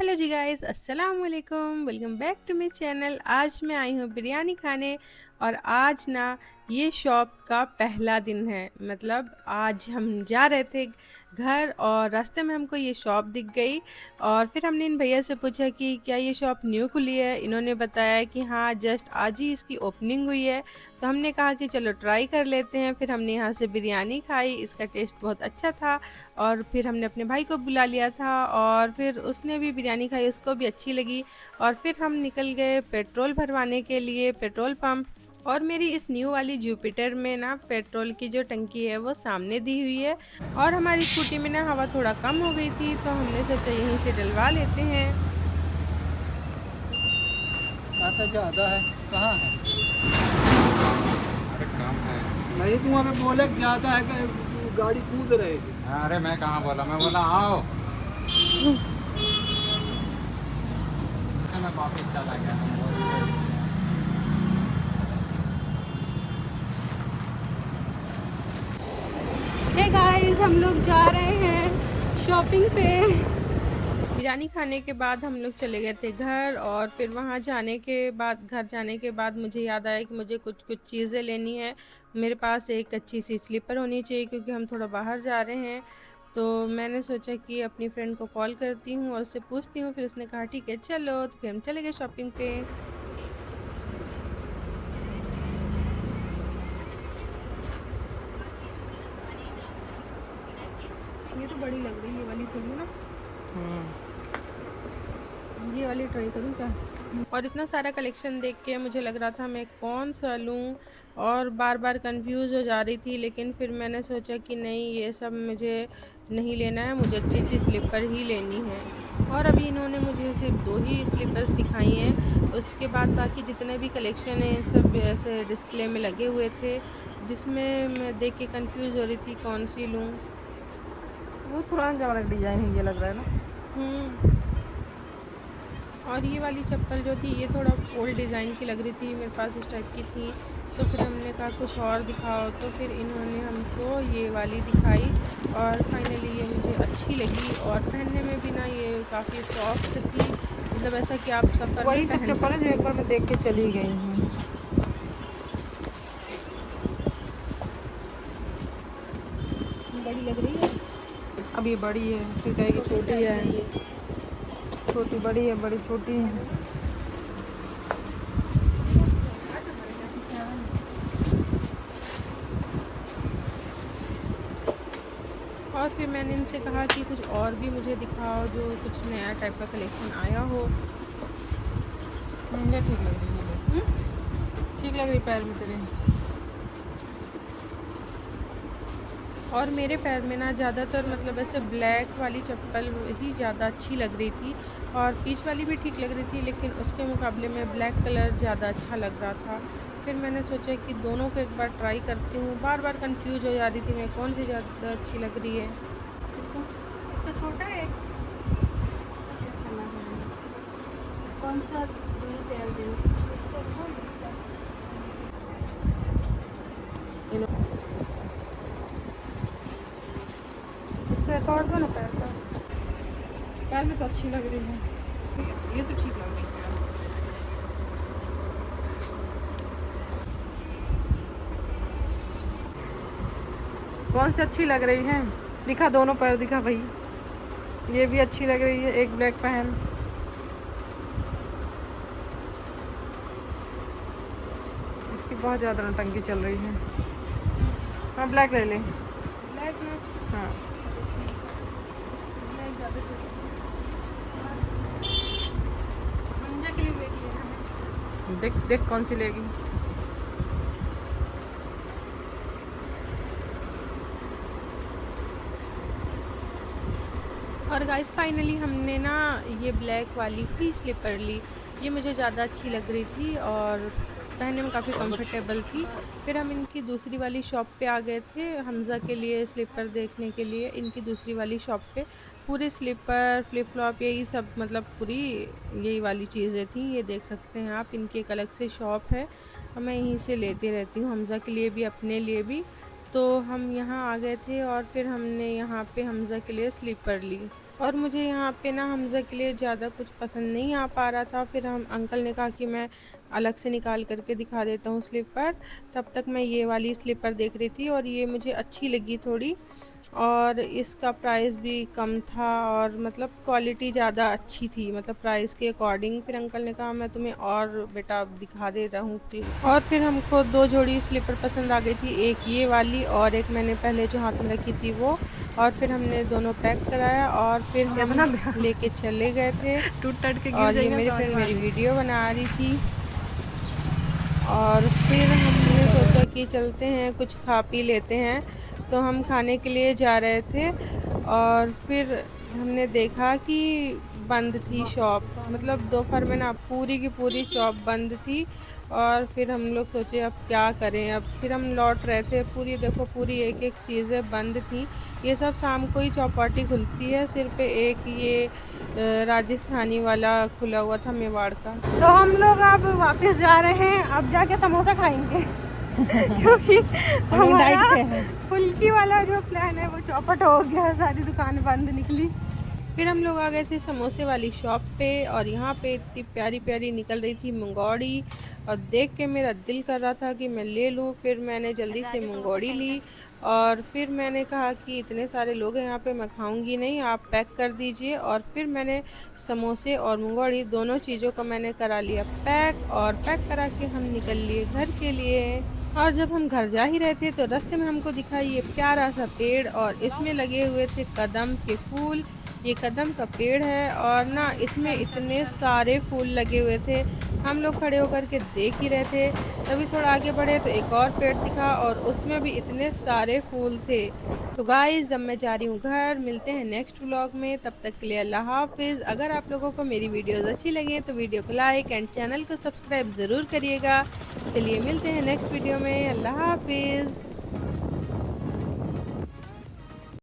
Hello जी guys, अस्सलाम वालेकुम। Welcome back to my channel. आज मैं आई हूँ बिरयानी खाने। और आज ना ये शॉप का पहला दिन है। मतलब आज हम जा रहे थे घर और रास्ते में हमको ये शॉप दिख गई। और फिर हमने इन भैया से पूछा कि क्या ये शॉप न्यू खुली है। इन्होंने बताया कि हाँ, जस्ट आज ही इसकी ओपनिंग हुई है। तो हमने कहा कि चलो ट्राई कर लेते हैं। फिर हमने यहाँ से बिरयानी खाई, इसका टेस्ट बहुत अच्छा था। और फिर हमने अपने भाई को बुला लिया था और फिर उसने भी बिरयानी खाई, उसको भी अच्छी लगी। और फिर हम निकल गए पेट्रोल भरवाने के लिए पेट्रोल पंप। और मेरी इस न्यू वाली जुपिटर में ना पेट्रोल की जो टंकी है वो सामने दी हुई है। और हमारी स्कूटी में ना हवा थोड़ा कम हो गई थी, तो हमने सोचा यहीं से डलवा लेते हैं। आता ज़्यादा है। कहाँ है? अरे काम है। नहीं, तुम हमें बोले कि ज़्यादा है कि गाड़ी कूद रही थी। अरे मैं कहाँ बोला, मैं बोला आओ। मैं वापस चला गया। हे गाइस, हम लोग जा रहे हैं शॉपिंग पे। बिरयानी खाने के बाद हम लोग चले गए थे घर। और फिर वहाँ जाने के बाद, घर जाने के बाद मुझे याद आया कि मुझे कुछ कुछ चीज़ें लेनी है। मेरे पास एक अच्छी सी स्लीपर होनी चाहिए क्योंकि हम थोड़ा बाहर जा रहे हैं। तो मैंने सोचा कि अपनी फ्रेंड को कॉल करती हूँ और उससे पूछती हूँ। फिर उसने कहा ठीक है चलो, तो फिर हम चले गए शॉपिंग पे। ये तो बड़ी लग रही है, ये वाली थोड़ी ना। ये वाली ट्राई करूँ क्या? और इतना सारा कलेक्शन देख के मुझे लग रहा था मैं कौन सा लूँ। और बार बार कंफ्यूज हो जा रही थी, लेकिन फिर मैंने सोचा कि नहीं, ये सब मुझे नहीं लेना है, मुझे अच्छी सी स्लीपर ही लेनी है। और अभी इन्होंने मुझे सिर्फ दो ही स्लीपर्स दिखाई हैं। उसके बाद बाकी जितने भी कलेक्शन हैं सब ऐसे डिस्प्ले में लगे हुए थे, जिसमें मैं देख के कंफ्यूज हो रही थी कौन सी लूँ। बहुत पुराना जमाना का डिजाइन है, ये लग रहा है ना। हम्म। और ये वाली चप्पल जो थी ये थोड़ा ओल्ड डिज़ाइन की लग रही थी, मेरे पास इस टाइप की थी। तो फिर हमने कहा कुछ और दिखाओ, तो फिर इन्होंने हमको ये वाली दिखाई। और फाइनली ये मुझे अच्छी लगी और पहनने में भी ना ये काफ़ी सॉफ्ट थी। मतलब ऐसा कि आप सफ़र में वही सब पहन चप्पल है जो सकते एक बार हैं। मैं देख के चली गई हूँ। बड़ी लग रही है। अब ये बड़ी है, फिर कहेगी छोटी है। छोटी बड़ी है, बड़ी छोटी है। और फिर मैंने इनसे कहा कि कुछ और भी मुझे दिखाओ, जो कुछ नया टाइप का कलेक्शन आया हो। ये ठीक लग रही है, ये हम्म? ठीक लग रही पैर में तेरे। और मेरे पैर में ना ज़्यादातर मतलब ऐसे ब्लैक वाली चप्पल ही ज़्यादा अच्छी लग रही थी। और पीच वाली भी ठीक लग रही थी, लेकिन उसके मुकाबले में ब्लैक कलर ज़्यादा अच्छा लग रहा था। फिर मैंने सोचा कि दोनों को एक बार ट्राई करती हूँ। बार बार कंफ्यूज हो जा रही थी मैं कौन सी ज़्यादा अच्छी लग रही है। इसका छोटा है एक। कौन सा दोनों प्यार देना? इन इसको एक और दो ना पैर का। पैर में तो अच्छी लग रही है, ये तो ठीक लग रही है। कौन सी अच्छी लग रही है? दिखा, दोनों पैर दिखा भाई। ये भी अच्छी लग रही है, एक ब्लैक पहन। इसकी बहुत ज़्यादा नौटंकी चल रही है। हाँ, ब्लैक ले ले। ब्लैक में हाँ, ब्लैक ज़्यादा ठीक है। मंजा के लिए वेट लेना है। देख देख कौन सी लेगी। और गाइस फाइनली हमने ना ये ब्लैक वाली ही स्लीपर ली। ये मुझे ज़्यादा अच्छी लग रही थी और पहनने में काफ़ी कंफर्टेबल थी। फिर हम इनकी दूसरी वाली शॉप पे आ गए थे हमज़ा के लिए स्लीपर देखने के लिए। इनकी दूसरी वाली शॉप पे पूरे स्लीपर फ्लिप फ्लॉप यही सब, मतलब पूरी यही वाली चीज़ें थी। ये देख सकते हैं आप, इनकी एक अलग से शॉप है और मैं यहीं से लेती रहती हूँ, हमज़ा के लिए भी अपने लिए भी। तो हम यहाँ आ गए थे और फिर हमने यहाँ पे हमज़ा के लिए स्लीपर ली। और मुझे यहाँ पे ना हमज़ा के लिए ज़्यादा कुछ पसंद नहीं आ पा रहा था। फिर हम अंकल ने कहा कि मैं अलग से निकाल कर के दिखा देता हूँ स्लीपर। तब तक मैं ये वाली स्लीपर देख रही थी और ये मुझे अच्छी लगी थोड़ी, और इसका प्राइस भी कम था और मतलब क्वालिटी ज़्यादा अच्छी थी, मतलब प्राइस के अकॉर्डिंग। फिर अंकल ने कहा मैं तुम्हें और बेटा दिखा दे रहा हूँ और फिर हमको 2 जोड़ी स्लीपर पसंद आ गई थी, एक ये वाली और एक मैंने पहले जो हाथ में रखी थी वो। और फिर हमने दोनों पैक कराया और फिर हम लेके चले गए थे। टूट टट के गिर और ये जाएगा मेरी तो फ्रेंड आगे मेरी वाले। वीडियो बना रही थी और फिर हमने सोचा कि चलते हैं कुछ खा पी लेते हैं। तो हम खाने के लिए जा रहे थे और फिर हमने देखा कि बंद थी शॉप, मतलब दोपहर में ना पूरी की पूरी शॉप बंद थी। और फिर हम लोग सोचे अब क्या करें, अब फिर हम लौट रहे थे, पूरी देखो पूरी एक-एक चीज़ें बंद थी। ये सब शाम को ही चौपाटी खुलती है, सिर्फ़ एक ये राजस्थानी वाला खुला हुआ था मेवाड़ का। तो हम लोग अब वापस जा रहे हैं, अब जाके समोसा खाएंगे क्योंकि हमारा फुल्की वाला जो प्लान है वो चौपट हो गया, सारी दुकान बंद निकली। फिर हम लोग आ गए थे समोसे वाली शॉप पे और यहाँ पे इतनी प्यारी प्यारी निकल रही थी मंगौड़ी और देख के मेरा दिल कर रहा था कि मैं ले लूँ। फिर मैंने जल्दी से मंगौड़ी ली और फिर मैंने कहा कि इतने सारे लोग हैं यहाँ पे, मैं खाऊंगी नहीं, आप पैक कर दीजिए। और फिर मैंने समोसे और मंगौड़ी दोनों चीज़ों का मैंने करा लिया पैक और पैक करा के हम निकल लिए घर के लिए। और जब हम घर जा ही रहे थे तो रास्ते में हमको दिखा ये प्यारा सा पेड़ और इसमें लगे हुए थे कदम के फूल। ये कदम का पेड़ है और ना इसमें इतने सारे फूल लगे हुए थे, हम लोग खड़े होकर के देख ही रहे थे। तभी थोड़ा आगे बढ़े तो एक और पेड़ दिखा और उसमें भी इतने सारे फूल थे। तो गाइस जब मैं जा रही हूँ घर, मिलते हैं नेक्स्ट व्लॉग में, तब तक के लिए अल्लाह हाफिज़। अगर आप लोगों को मेरी वीडियोस अच्छी लगी तो वीडियो को लाइक एंड चैनल को सब्सक्राइब ज़रूर करिएगा। चलिए मिलते हैं नेक्स्ट वीडियो में, अल्लाह हाफिज़।